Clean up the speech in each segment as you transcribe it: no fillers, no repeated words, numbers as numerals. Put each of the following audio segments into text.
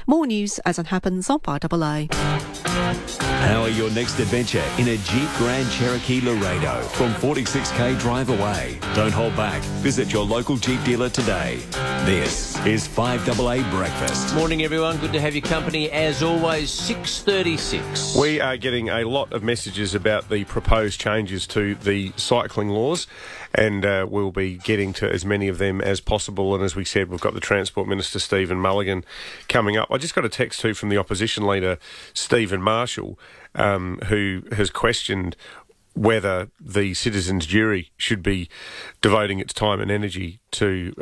More news as it happens on 5AA. Power your next adventure in a Jeep Grand Cherokee Laredo from 46k drive away. Don't hold back. Visit your local Jeep dealer today. This is 5AA Breakfast. Morning, everyone. Good to have your company. As always, 6:36. We are getting a lot of messages about the proposed changes to the cycling laws, and we'll be getting to as many of them as possible. And as we said, we've got the Transport Minister, Stephen Mulligan, coming up. I just got a text too from the opposition leader, Stephen Marshall, who has questioned whether the citizens' jury should be devoting its time and energy to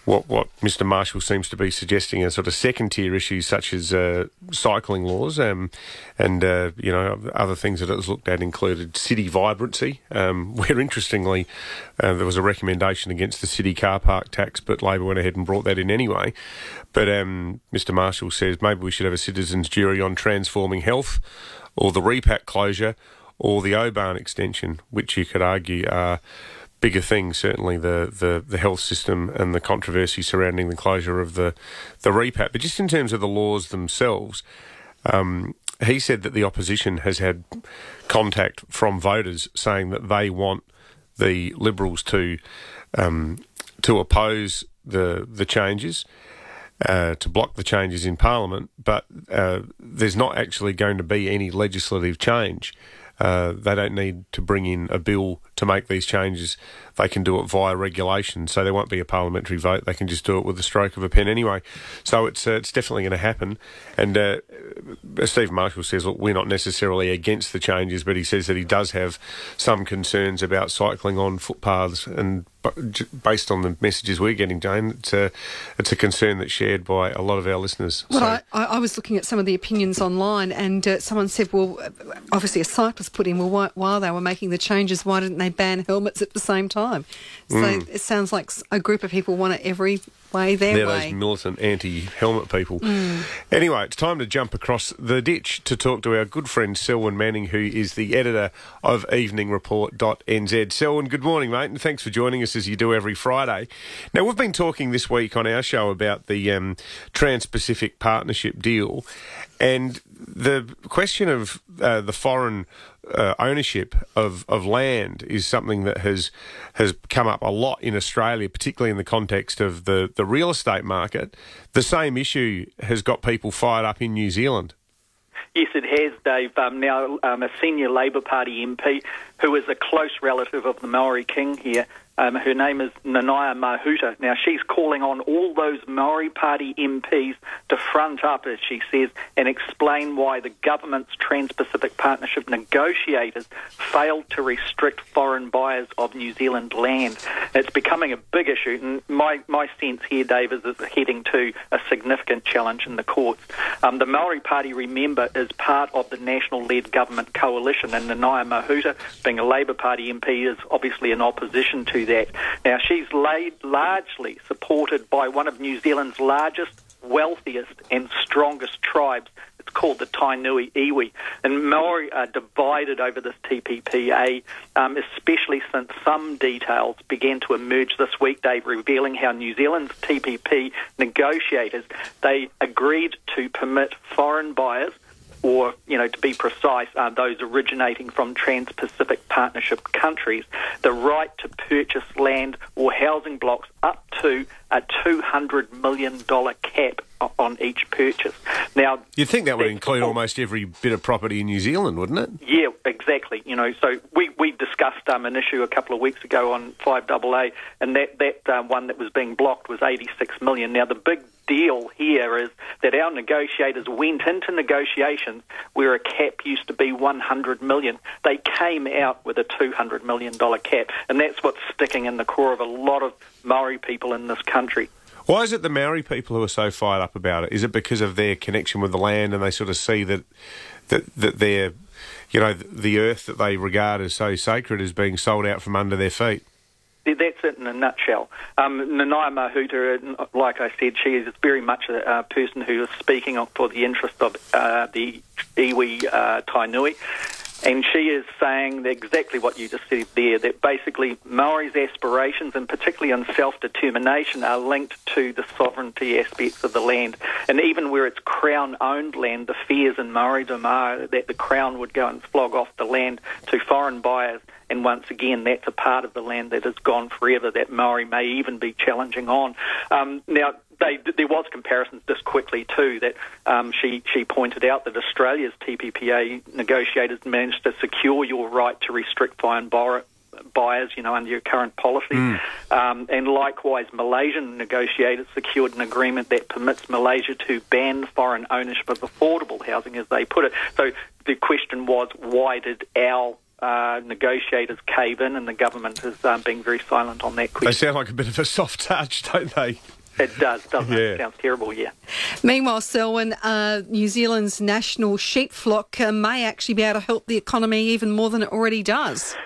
what Mr Marshall seems to be suggesting are sort of second-tier issues such as cycling laws and other things that it was looked at included city vibrancy, where interestingly there was a recommendation against the city car park tax, but Labor went ahead and brought that in anyway. But Mr Marshall says maybe we should have a citizens' jury on transforming health, or the repack closure, or the Oban extension, which you could argue are bigger things, certainly the health system and the controversy surrounding the closure of the repack. But just in terms of the laws themselves, he said that the opposition has had contact from voters saying that they want the Liberals to oppose the changes, to block the changes in Parliament, but there's not actually going to be any legislative change. They don't need to bring in a bill to make these changes. They can do it via regulation, so there won't be a parliamentary vote. They can just do it with the stroke of a pen anyway. So it's definitely going to happen. And Steve Marshall says, look, we're not necessarily against the changes, but he says that he does have some concerns about cycling on footpaths, and based on the messages we're getting, Jane, it's a concern that's shared by a lot of our listeners. Well, I was looking at some of the opinions online, and someone said, well, obviously a cyclist put in, well, while they were making the changes, why didn't they ban helmets at the same time? So it sounds like a group of people want it every way their way. They're those militant anti-helmet people. Anyway, it's time to jump across the ditch to talk to our good friend Selwyn Manning, who is the editor of EveningReport.nz. Selwyn, good morning, mate, and thanks for joining us as you do every Friday. Now, we've been talking this week on our show about the Trans-Pacific Partnership deal, and the question of the foreign ownership of land is something that has come up a lot in Australia, particularly in the context of the real estate market. The same issue has got people fired up in New Zealand. Yes, it has, Dave. Now, a senior Labour Party MP who is a close relative of the Maori King here, her name is Nanaia Mahuta. Now, she's calling on all those Maori Party MPs to front up, as she says, and explain why the government's Trans-Pacific Partnership negotiators failed to restrict foreign buyers of New Zealand land. It's becoming a big issue, and my sense here, Dave, is it's heading to a significant challenge in the courts. The Maori Party, remember, is part of the national-led government coalition, and Nanaia Mahuta, being a Labour Party MP, is obviously in opposition to that. Now, she's largely supported by one of New Zealand's largest, wealthiest and strongest tribes. It's called the Tainui Iwi. And Maori are divided over this TPPA, especially since some details began to emerge this week, Dave, revealing how New Zealand's TPP negotiators, they agreed to permit foreign buyers, or, to be precise, those originating from Trans-Pacific Partnership countries, the right to purchase land or housing blocks up to a $200 million cap on each purchase. Now, you'd think that would include almost every bit of property in New Zealand, wouldn't it? Yeah, exactly. So we discussed an issue a couple of weeks ago on 5AA, and that one that was being blocked was $86 million. Now, the big deal here is that our negotiators went into negotiations where a cap used to be $100 million. They came out with a $200 million cap, and that's what's sticking in the core of a lot of Maori people in this country. Why is it the Maori people who are so fired up about it? Is it because of their connection with the land, and they sort of see that their, the earth that they regard as so sacred is being sold out from under their feet? That's it in a nutshell. Nanaia Mahuta, like I said, she is very much a person who is speaking up for the interest of the Iwi Tainui. And she is saying exactly what you just said there, that basically Maori's aspirations, and particularly in self-determination, are linked to the sovereignty aspects of the land. And even where it's Crown-owned land, the fears in Maoridom are that the Crown would go and flog off the land to foreign buyers. And once again, that's a part of the land that is gone forever, that Maori may even be challenging on. Now, there was comparisons just quickly too that she pointed out that Australia's TPPA negotiators managed to secure your right to restrict foreign buyers, under your current policy. And likewise, Malaysian negotiators secured an agreement that permits Malaysia to ban foreign ownership of affordable housing, as they put it. So the question was, why did our negotiators cave in, and the government is being very silent on that question. They sound like a bit of a soft touch, don't they? It does, doesn't it? It sounds terrible, yeah. Meanwhile, Selwyn, New Zealand's national sheep flock may actually be able to help the economy even more than it already does.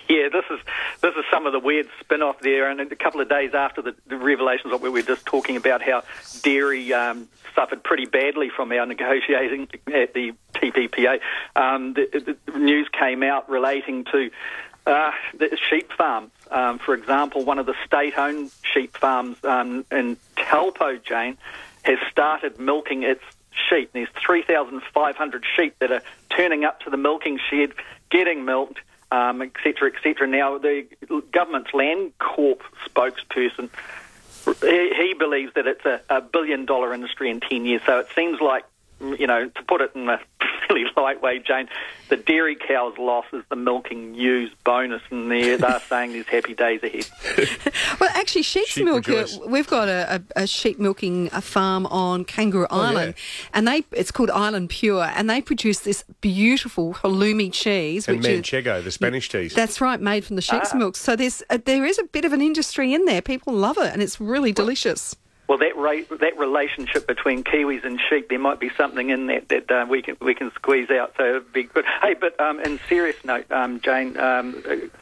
Yeah, this is some of the weird spin-off there, and a couple of days after the revelations of where we were just talking about how dairy suffered pretty badly from our negotiating at the TPPA, the news came out relating to the sheep farms. For example, one of the state-owned sheep farms in Taupo, Jane, has started milking its sheep. There's 3,500 sheep that are turning up to the milking shed, getting milked, etc., etc. Now, the government's Land Corp spokesperson, he believes that it's a billion-dollar industry in 10 years. So it seems like, to put it in a really light way, Jane, the dairy cow's loss is the milking ew's bonus, and they're saying there's happy days ahead. Well, actually, sheep's milk, we've got a sheep milking farm on Kangaroo Island, and it's called Island Pure, and they produce this beautiful halloumi cheese. And manchego, the Spanish cheese. That's right, made from the sheep's milk. So there is a bit of an industry in there. People love it, and it's really delicious. Well, that relationship between Kiwis and sheep, there might be something in that we can squeeze out. So it'd be good. Hey, but in serious note, Jane,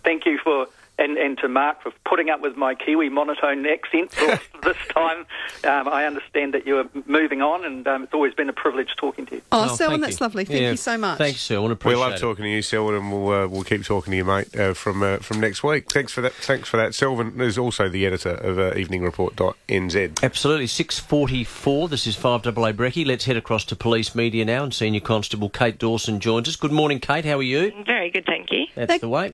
thank you and to Mark for putting up with my Kiwi monotone accent for this time. I understand that you're moving on, and it's always been a privilege talking to you. Oh, Selwyn, that's lovely. Thank you so much. Thanks, Selwyn. Appreciate We love talking to you, Selwyn, and we'll keep talking to you, mate, from next week. Thanks for that. Selwyn is also the editor of EveningReport.nz. Absolutely. 6:44. This is 5AA Brekkie. Let's head across to police media now, and Senior Constable Kate Dawson joins us. Good morning, Kate. How are you? Very good, thank you. That's the way.